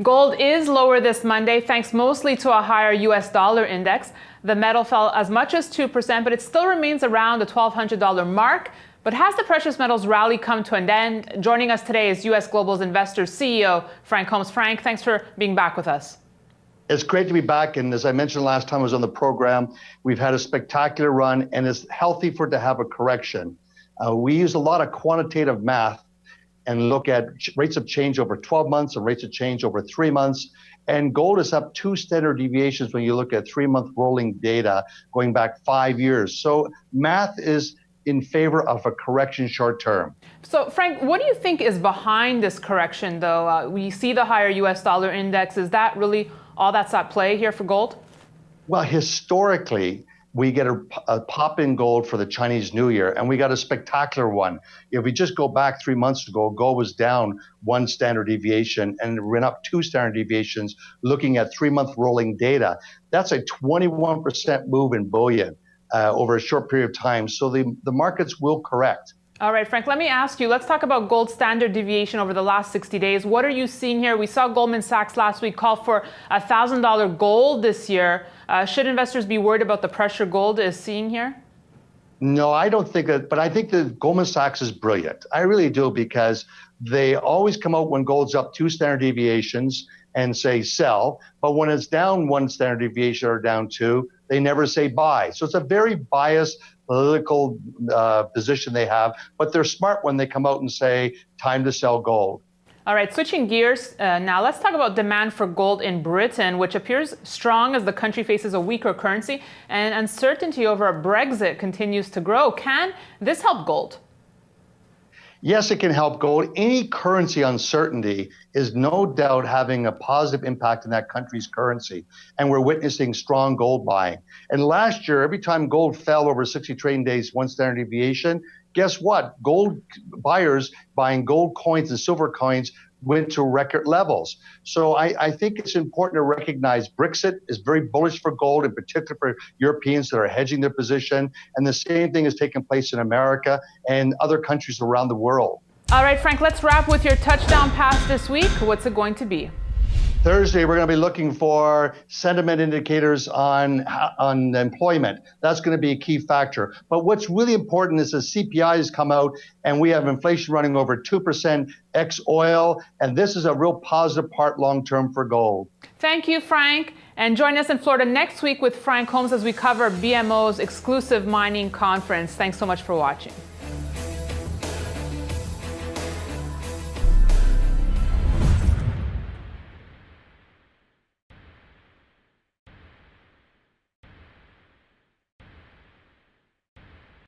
Gold is lower this Monday, thanks mostly to a higher US dollar index. The metal fell as much as 2%, but it still remains around the $1,200 mark. But has the precious metals rally come to an end? Joining us today is US Global's Investors CEO, Frank Holmes. Frank, thanks for being back with us. It's great to be back, and as I mentioned last time I was on the program, we've had a spectacular run, and it's healthy for it to have a correction. We use a lot of quantitative math and look at rates of change over 12 months and rates of change over 3 months, and gold is up 2 standard deviations when you look at 3-month rolling data going back 5 years. So math is in favor of a correction short term. So Frank, what do you think is behind this correction though? We see the higher US dollar index. Is that really all that's at play here for gold? Well, historically, we get a pop in gold for the Chinese New Year, and we got a spectacular one. If we just go back 3 months ago, gold was down 1 standard deviation and it went up 2 standard deviations looking at 3-month rolling data. That's a 21% move in bullion over a short period of time. So the markets will correct. All right, Frank, let me ask you, let's talk about gold standard deviation over the last 60 days. What are you seeing here? We saw Goldman Sachs last week call for $1,000 gold this year. Should investors be worried about the pressure gold is seeing here? No, I don't think that, but I think that Goldman Sachs is brilliant. I really do, because they always come out when gold's up 2 standard deviations and say sell, but when it's down 1 standard deviation or down 2, they never say buy. So it's a very biased political position they have, but they're smart when they come out and say time to sell gold. All right, switching gears now, let's talk about demand for gold in Britain, which appears strong as the country faces a weaker currency and uncertainty over a Brexit continues to grow. Can this help gold? Yes, it can help gold. Any currency uncertainty is no doubt having a positive impact in that country's currency. And we're witnessing strong gold buying. And last year, every time gold fell over 60 trading days, 1 standard deviation, guess what? Gold buyers buying gold coins and silver coins went to record levels. So I think it's important to recognize Brexit is very bullish for gold, in particular for Europeans that are hedging their position. And the same thing is taking place in America and other countries around the world. All right, Frank, let's wrap with your touchdown pass this week. What's it going to be? Thursday, we're going to be looking for sentiment indicators on employment. That's going to be a key factor. But what's really important is the CPI has come out, and we have inflation running over 2% ex-oil, and this is a real positive part long-term for gold. Thank you, Frank. And join us in Florida next week with Frank Holmes as we cover BMO's exclusive mining conference. Thanks so much for watching.